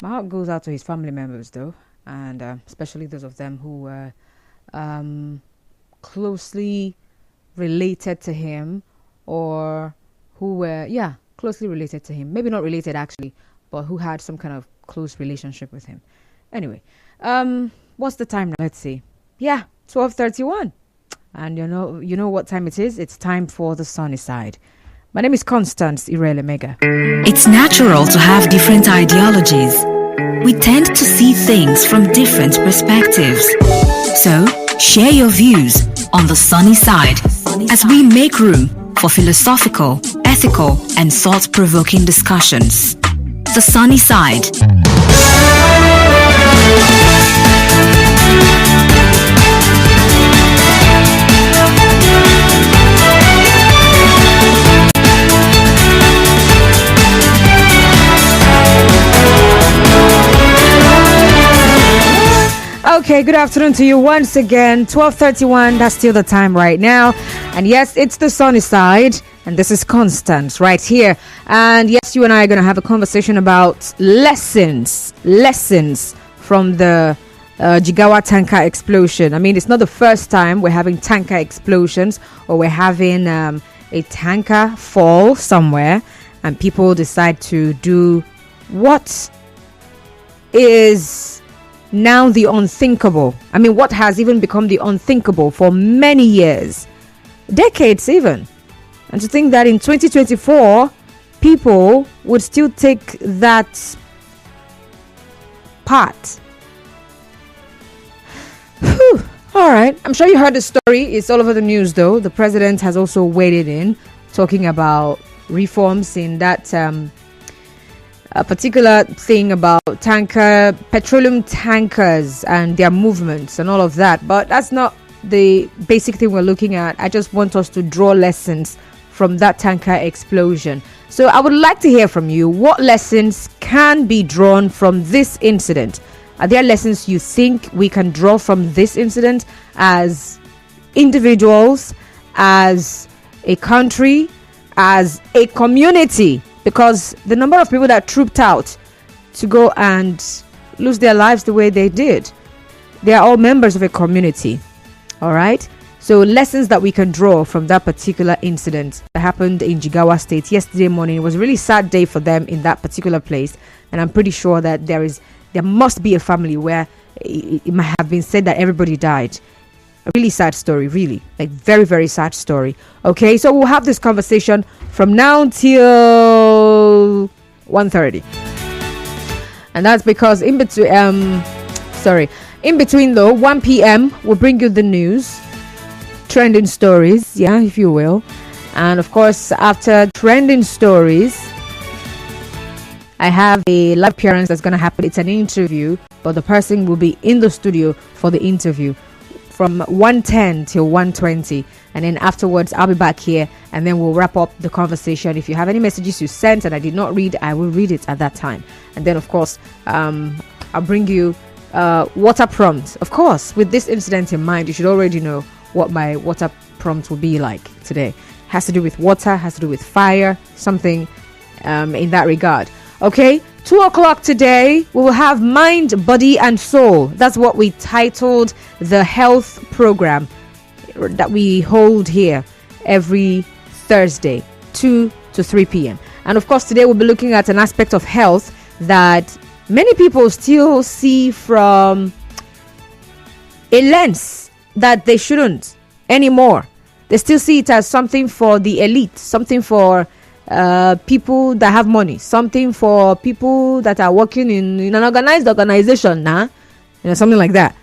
My heart goes out to his family members, though, and especially those of them who were closely related to him, or who were, closely related to him. Maybe not related, actually, but who had some kind of close relationship with him. Anyway, what's the time now? Let's see. 12:31. And you know what time it is? It's time for the sunny side. My name is Constance Iroele-Mega. It's natural to have different ideologies. We tend to see things from different perspectives. So, share your views on the sunny side as we make room for philosophical, ethical, and thought-provoking discussions. The sunny side. Okay, good afternoon to you once again. 12:31, that's still the time right now. And yes, it's the sunny side. And this is Constance right here. And yes, you and I are going to have a conversation about lessons from the Jigawa tanker explosion. I mean, it's not the first time we're having tanker explosions, or we're having a tanker fall somewhere and people decide to do what is now the unthinkable. I mean, what has even become the unthinkable for many years, decades even. And to think that in 2024, people would still take that part. Whew. All right. I'm sure you heard the story. It's all over the news, though. The president has also waded in, talking about reforms in that a particular thing about petroleum tankers and their movements and all of that. But that's not the basic thing we're looking at. I just want us to draw lessons from that tanker explosion. So I would like to hear from you. What lessons can be drawn from this incident? Are there lessons you think we can draw from this incident as individuals, as a country, as a community? Because the number of people that trooped out to go and lose their lives the way they did, they are all members of a community. All right? So lessons that we can draw from that particular incident that happened in Jigawa State yesterday morning. It was a really sad day for them in that particular place. And I'm pretty sure that there must be a family where it might have been said that everybody died. A really sad story, really. Like, very, very sad story. Okay, so we'll have this conversation from now till 1:30. And that's because in between though, 1 p.m. we'll bring you the news, trending stories, if you will. And of course, after trending stories, I have a live appearance that's going to happen. It's an interview, but the person will be in the studio for the interview from 1:10 till 1:20, and then afterwards I'll be back here, and then we'll wrap up the conversation. If you have any messages you sent and I did not read, I will read it at that time. And then of course I'll bring you water prompt. Of course, with this incident in mind, you should already know what my water prompt will be like today. Has to do with water, has to do with fire, something in that regard. Okay, 2 o'clock today, we will have Mind, Body and Soul. That's what we titled the health program that we hold here every Thursday, 2 to 3 p.m. And of course, today we'll be looking at an aspect of health that many people still see from a lens that they shouldn't anymore. They still see it as something for the elite, something for people that have money, something for people that are working in an organized organization, something like that.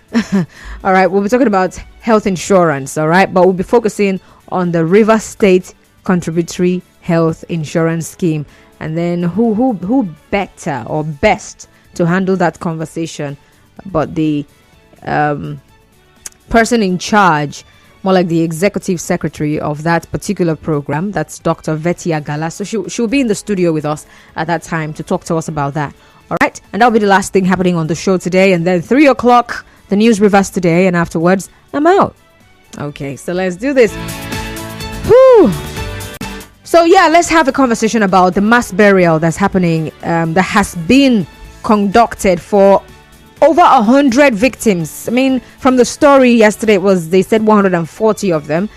All right, we'll be talking about health insurance, all right, but we'll be focusing on the River State Contributory Health Insurance Scheme, and then who better or best to handle that conversation but the person in charge, more like the executive secretary of that particular program. That's Dr. Vetia Gala. So she'll be in the studio with us at that time to talk to us about that. All right. And that'll be the last thing happening on the show today. And then 3 o'clock, the news reverse today. And afterwards, I'm out. Okay. So let's do this. Whew. So let's have a conversation about the mass burial that's happening, that has been conducted for over 100 victims. I mean, from the story yesterday, they said 140 of them.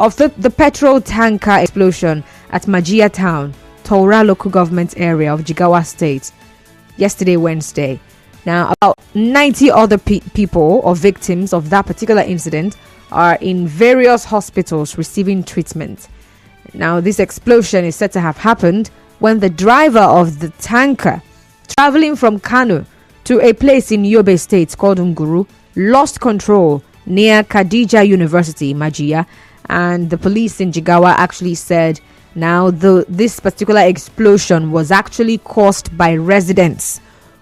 Of the petrol tanker explosion at Majia town, Taura local government area of Jigawa state, yesterday Wednesday. Now, about 90 other people or victims of that particular incident are in various hospitals receiving treatment. Now, this explosion is said to have happened when the driver of the tanker traveling from Kano to a place in Yobe state called Nguru lost control near Khadija University, Majia, and the police in Jigawa actually said now this particular explosion was actually caused by residents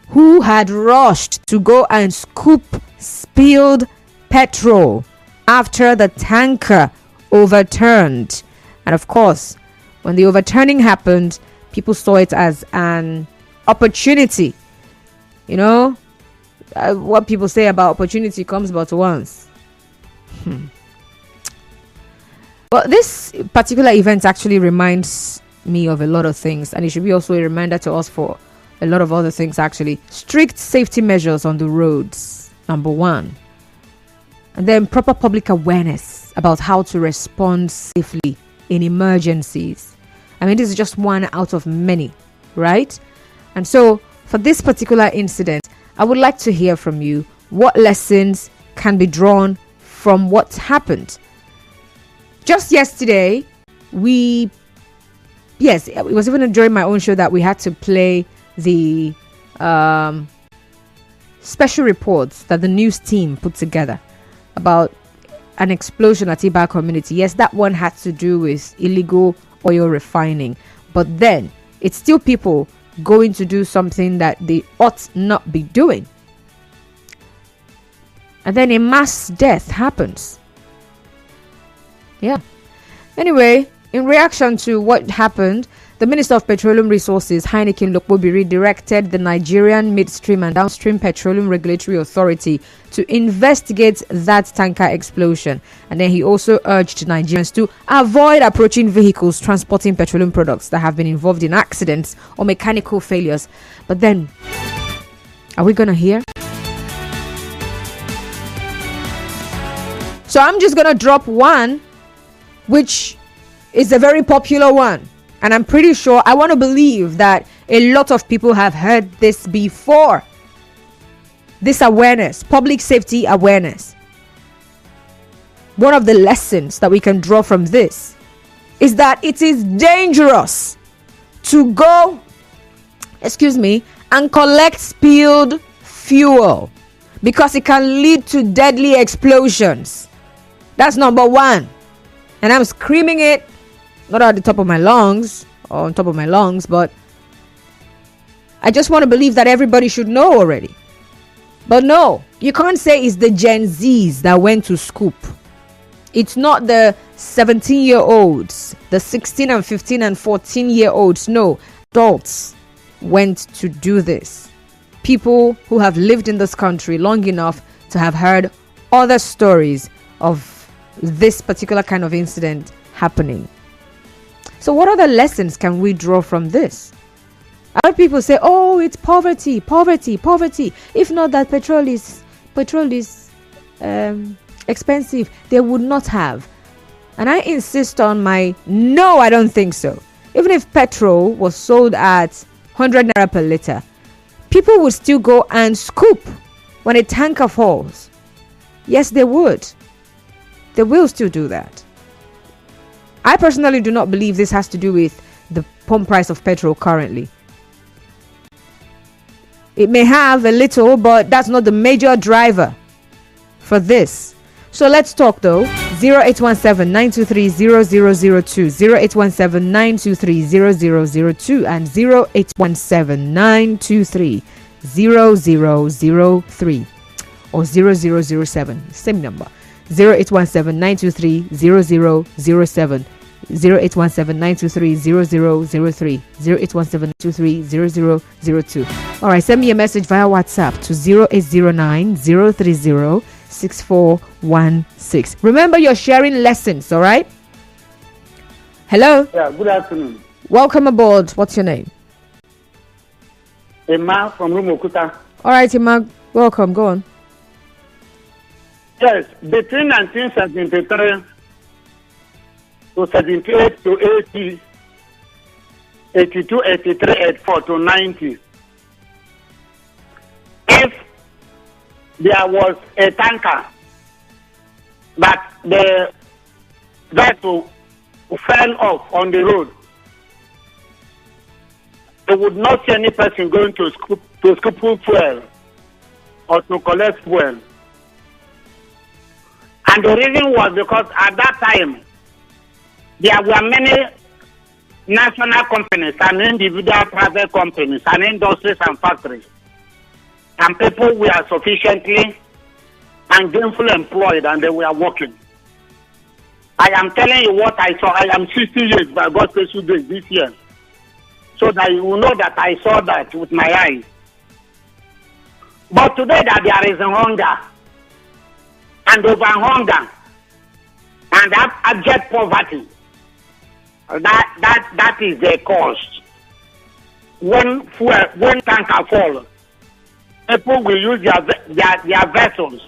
who had rushed to go and scoop spilled petrol after the tanker overturned. And of course, when the overturning happened, people saw it as an opportunity. You know, what people say about opportunity comes but once. But this particular event actually reminds me of a lot of things, and it should be also a reminder to us for a lot of other things actually. Strict safety measures on the roads, number one. And then proper public awareness about how to respond safely in emergencies. I mean, this is just one out of many, right? And so for this particular incident, I would like to hear from you what lessons can be drawn from what happened. Just yesterday, it was even during my own show that we had to play the special reports that the news team put together about an explosion at Iba community. Yes, that one had to do with illegal oil refining, but then it's still people going to do something that they ought not be doing, and then a mass death happens. Yeah. Anyway, in reaction to what happened, the Minister of Petroleum Resources, Heineken Lokbobiri, directed the Nigerian Midstream and Downstream Petroleum Regulatory Authority to investigate that tanker explosion. And then he also urged Nigerians to avoid approaching vehicles transporting petroleum products that have been involved in accidents or mechanical failures. But then, are we going to hear? So I'm just going to drop one, which is a very popular one. And I'm pretty sure, I want to believe that a lot of people have heard this before. This awareness, public safety awareness. One of the lessons that we can draw from this is that it is dangerous to go, and collect spilled fuel, because it can lead to deadly explosions. That's number one. And I'm screaming it, not at the top of my lungs, or on top of my lungs, but I just want to believe that everybody should know already. But no, you can't say it's the Gen Zs that went to scoop. It's not the 17-year-olds, the 16 and 15 and 14-year-olds. No, adults went to do this. People who have lived in this country long enough to have heard other stories of this particular kind of incident happening. So what other lessons can we draw from this? Other people say, oh, it's poverty. If not that petrol is expensive, they would not have. And I insist on no, I don't think so. Even if petrol was sold at 100 naira per liter, people would still go and scoop when a tanker falls. Yes, they would. They will still do that. I personally do not believe this has to do with the pump price of petrol currently. It may have a little, but that's not the major driver for this. So let's talk though. 0817-923-0002, 0817-923-0002, and 0817-923-0003 or 0007. Same number. 0817-923-0007, 0817-923-0003, 0817-923-0002. All right, send me a message via WhatsApp to 0809-030-6416. Remember, you're sharing lessons, all right? Hello? Yeah, good afternoon. Welcome aboard. What's your name? Emma from Rumukuta. All right, Imag, welcome. Go on. Yes, between 1973 to 78 to 80, 82, 83, 84 to 90, if there was a tanker that the vessel fell off on the road, they would not see any person going to scoop fuel or to collect fuel. And the reason was because at that time, there were many national companies and individual private companies and industries and factories. And people were sufficiently and gainfully employed and they were working. I am telling you what I saw. I am 60 years by God's special grace this year. So that you will know that I saw that with my eyes. But today that there is hunger and over hunger and abject poverty, that is the cost. When tanker fall, people will use their vessels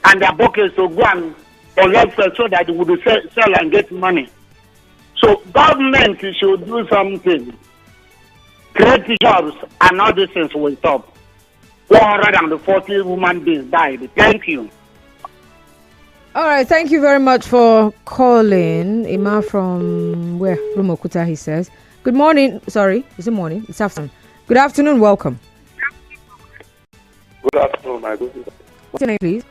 and their buckets to go and collect fuel so that they would sell and get money. So government should do something. Create jobs and all these things will stop. 440 human beings died. Thank you. All right, thank you very much for calling. Ima from where? Rumokuta, he says. Good morning. Sorry, is it morning? It's afternoon. Good afternoon, welcome. Good afternoon, my good. What's your name, please?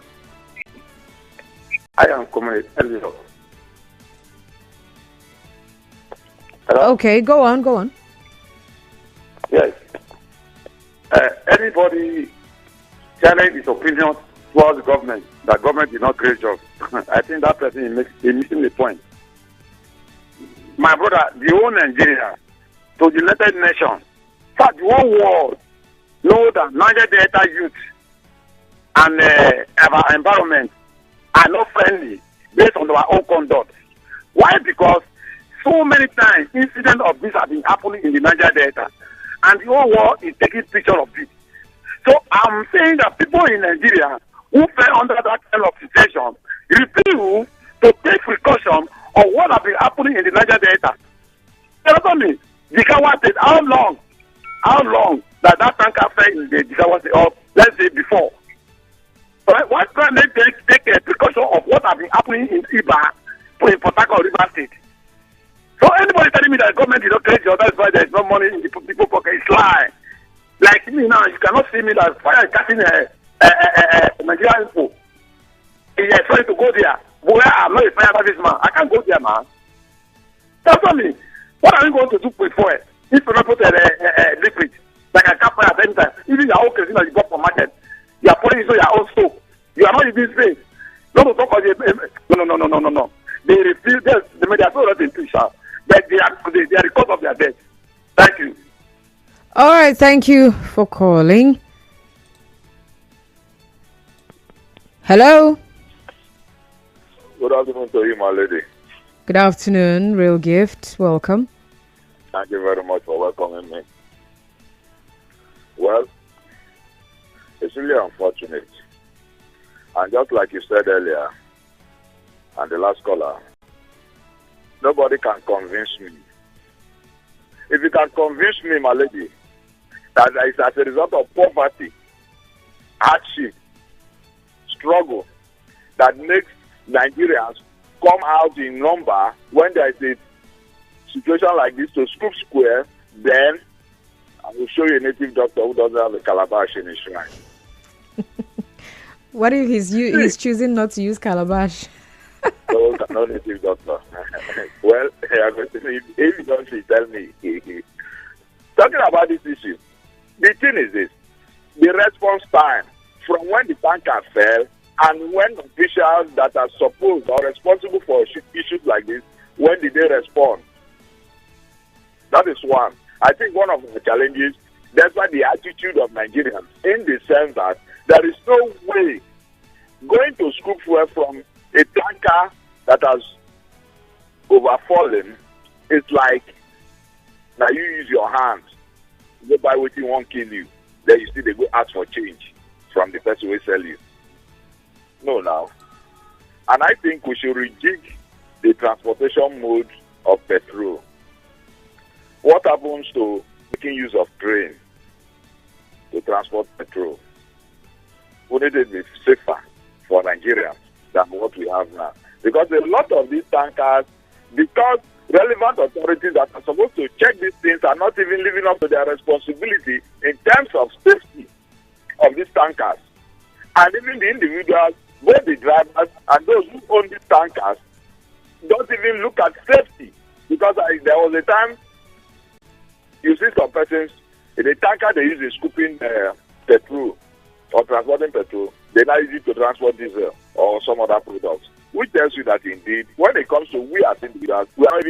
I am Comrade Elio. Hello? Okay, go on. Yes. Anybody challenge his opinion towards the government that government did not create jobs, I think that person is missing the point. My brother, the whole Nigeria, to the United Nations, in fact, the whole world know that Niger Delta youth and our environment are not friendly based on our own conduct. Why? Because so many times incidents of this have been happening in the Niger Delta, and the whole world is taking picture of it. So I'm saying that people in Nigeria who fell under that kind of situation refuse to take precaution of what has been happening in the Niger Delta. Tell me, Jigawa said, how long that tanker fell in the Jigawa state, or let's say before? Right? Why can't they take a precaution of what has been happening in Iba, in Port Harcourt, River State? So anybody telling me that the government did not create jobs, that's why there is no money in the people pocket, it's lie. Like me now, you cannot see me that fire is catching Nigerian info. He is trying to go there. Where I'm not a fire service man. I can't go there, man. Tell me, what are you going to do before it? If you not put a liquid, like a cap fire at any time, even your own crazy you got from market, you are putting it on your own stove. You are not even safe. Don't talk about it. No. They refuse, they are so not in picture, but they are the cause of their death. Thank you. All right, thank you for calling. Hello. Good afternoon to you, my lady. Good afternoon, Real Gift. Welcome. Thank you very much for welcoming me. Well, it's really unfortunate. And just like you said earlier, and the last caller, nobody can convince me. If you can convince me, my lady, that it's as a result of poverty, hardship, struggle, that makes Nigerians come out in number when there is a situation like this to scoop square, then I will show you a native doctor who doesn't have a calabash in his shrine. What if he's choosing not to use calabash? No native doctor. Well, if you don't tell me. Talking about this issue, the thing is this: the response time from when the tanker fell and when officials that are supposed or responsible for issues like this, when did they respond? That is one. I think one of the challenges, that's why the attitude of Nigerians, in the sense that there is no way going to scoop fuel from a tanker that has overfallen. It's like, now you use your hands, go buy what you want kill you. then you still they go ask for change from the person who sell you. No, now. And I think we should rejig the transportation mode of petrol. What happens to making use of train to transport petrol? Wouldn't it be safer for Nigeria than what we have now? Because a lot of these tankers, because relevant authorities that are supposed to check these things are not even living up to their responsibility in terms of safety of these tankers. And even the individuals, both the drivers and those who own these tankers, don't even look at safety. Because there was a time you see some persons in a tanker they use in scooping petrol or transporting petrol, they now use it to transport diesel or some other products. Which tells you that indeed, when it comes to we as individuals, we are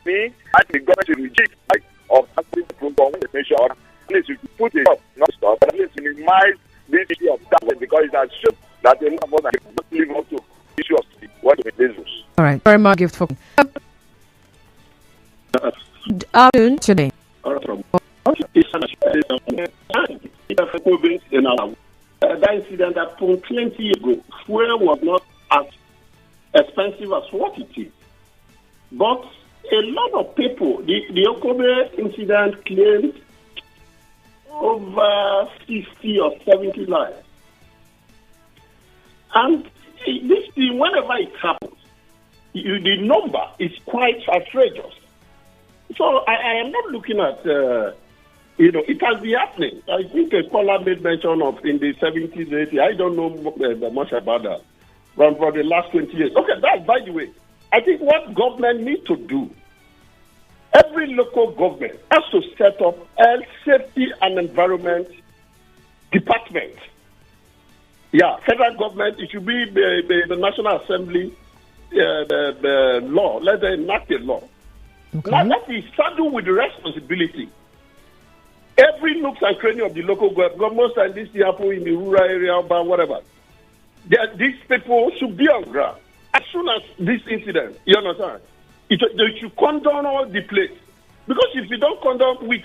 me and the government should reject of transporting petrol when they make sure at least you put it up, not stop, but at least minimize this issue of that because it has shown that a lot of us not live up to the issue of what we business. All right, very much gift for afternoon today. That incident happened 20 years ago. Fuel was not as expensive as what it is. But a lot of people, the Okobe incident claimed over 60 or 70 lives. And this thing, whenever it happens, the number is quite outrageous. So I am not looking at, it has been happening. I think a caller made mention of in the 70s, 80s. I don't know much about that. But for the last 20 years. Okay, that's by the way. I think what government needs to do, every local government has to set up a safety and environment department. Yeah, federal government, it should be the National Assembly, the law, let them enact a law. Okay. Now that is saddled with the responsibility. Every nook and cranny of the local government, most of this happen in the rural area, but whatever. These people should be on ground. As soon as this incident, you understand, they should condone all the place. Because if you don't condone with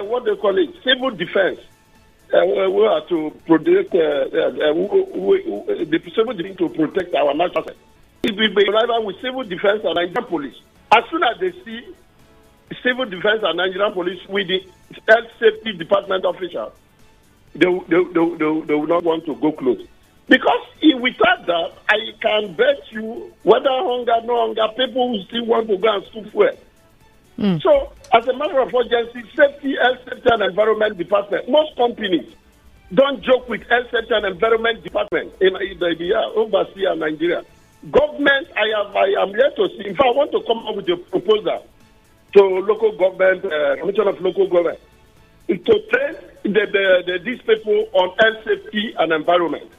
what they call it, civil defense, we are to protect the civil defense to protect our national. If we be rival with civil defense and Nigerian police, as soon as they see civil defense and Nigerian police with the health safety department officials, they will not want to go close. Because without that, I can bet you, whether hunger, no hunger, people will still want to go and scoop fuel. So, as a matter of urgency, safety, health safety and environment department, most companies don't joke with health safety and environment department in the overseas Nigeria. Government, I am here to see. In fact, I want to come up with a proposal to local government, Commission of Local Government, to train these people on health safety and environment.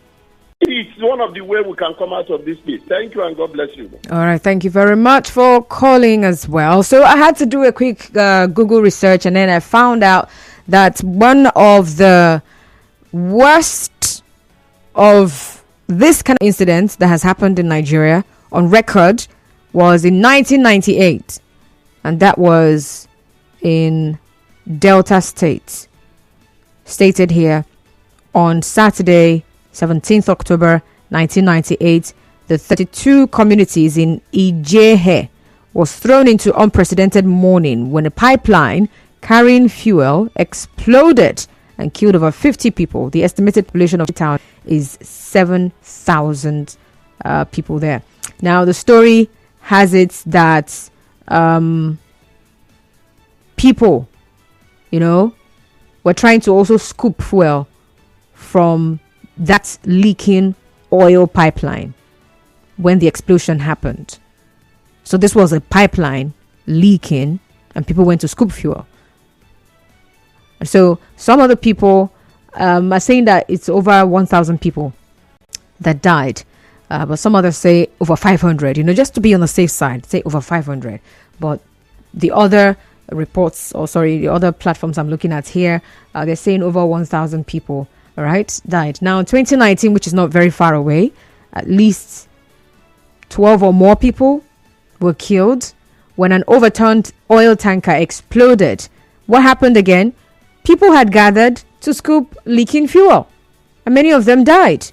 It's one of the ways we can come out of this case. Thank you and God bless you. All right, thank you very much for calling as well. So I had to do a quick Google research, and then I found out that one of the worst of this kind of incident that has happened in Nigeria on record was in 1998, and that was in Delta State. Stated here on Saturday, 17th October 1998, the 32 communities in Ijehe was thrown into unprecedented mourning when a pipeline carrying fuel exploded and killed over 50 people. The estimated population of the town is 7,000 people there. Now, the story has it that people, were trying to also scoop fuel from that leaking oil pipeline when the explosion happened. So this was a pipeline leaking and people went to scoop fuel. So some other people are saying that it's over 1,000 people that died. But some others say over 500, just to be on the safe side, say over 500. But the other reports, the other platforms I'm looking at here, they're saying over 1,000 people, died. Now in 2019, which is not very far away, at least 12 or more people were killed when an overturned oil tanker exploded. What happened again? People had gathered to scoop leaking fuel, and many of them died.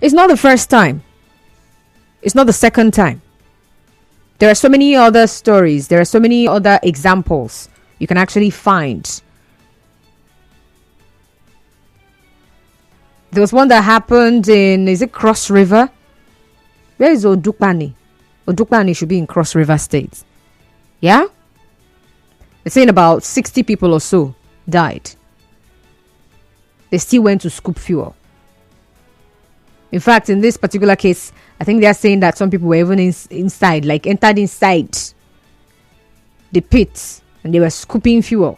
It's not the first time. It's not the second time. There are so many other stories. There are so many other examples you can actually find. There was one that happened in, is it Cross River? Where is Odukpani? Odukpani should be in Cross River State. Yeah? They're saying about 60 people or so died. They still went to scoop fuel. In fact, in this particular case, I think they are saying that some people were even inside, like entered inside the pit, and they were scooping fuel.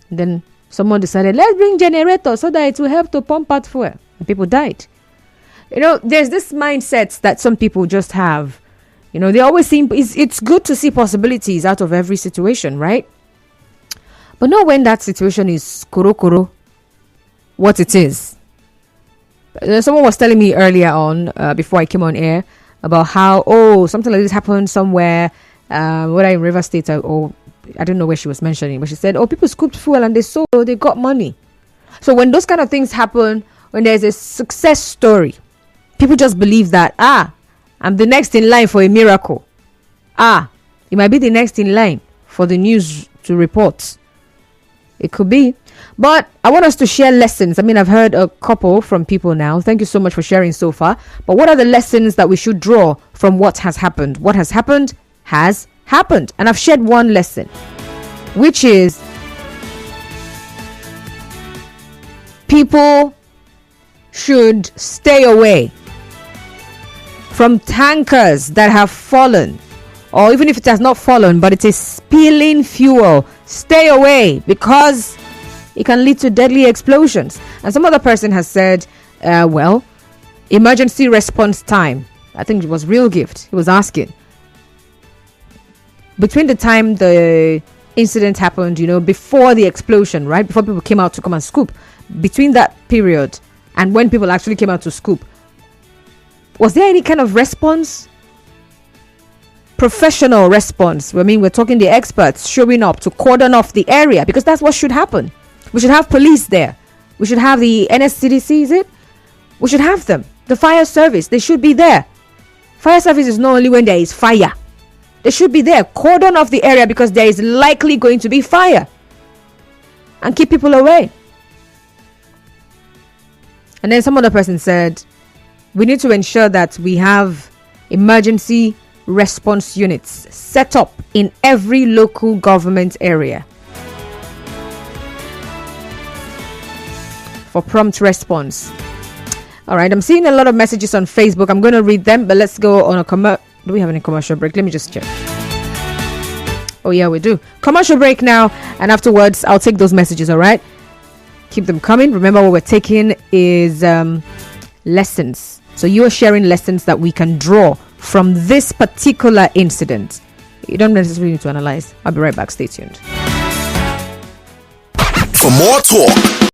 And then someone decided, let's bring generators so that it will help to pump out fuel. And people died. You know, there's this mindset that some people just have. You know, they always seem, it's good to see possibilities out of every situation, right? But not when that situation is koro what it is. Someone was telling me earlier on, before I came on air, about how, something like this happened somewhere, whether in River State or I don't know where she was mentioning, but she said, people scooped fuel and they sold, they got money. So when those kind of things happen, when there's a success story, people just believe that, I'm the next in line for a miracle. It might be the next in line for the news to report. It could be. But I want us to share lessons. I mean, I've heard a couple from people now. Thank you so much for sharing so far. But what are the lessons that we should draw from what has happened? What has happened has happened. And I've shared one lesson, which is people should stay away from tankers that have fallen, or even if it has not fallen, but it is spilling fuel. Stay away, because it can lead to deadly explosions. And some other person has said, emergency response time. I think it was Real Gift. He was asking, between the time the incident happened, before the explosion, right? Before people came out to come and scoop, between that period and when people actually came out to scoop, was there any kind of response? Professional response. I mean, we're talking the experts showing up to cordon off the area, because that's what should happen. We should have police there. We should have the NSCDC, is it? We should have them. The fire service, they should be there. Fire service is not only when there is fire. They should be there. Cordon off the area, because there is likely going to be fire. And keep people away. And then some other person said, we need to ensure that we have emergency response units set up in every local government area for prompt response. All right, I'm seeing a lot of messages on Facebook. I'm going to read them, but let's go on a do we have any commercial break? Let me just check. Oh yeah, we do. Commercial break now, and afterwards I'll take those messages. All right, keep them coming. Remember, what we're taking is lessons. So you are sharing lessons that we can draw from this particular incident. You don't necessarily need to analyze. I'll be right back. Stay tuned. For more talk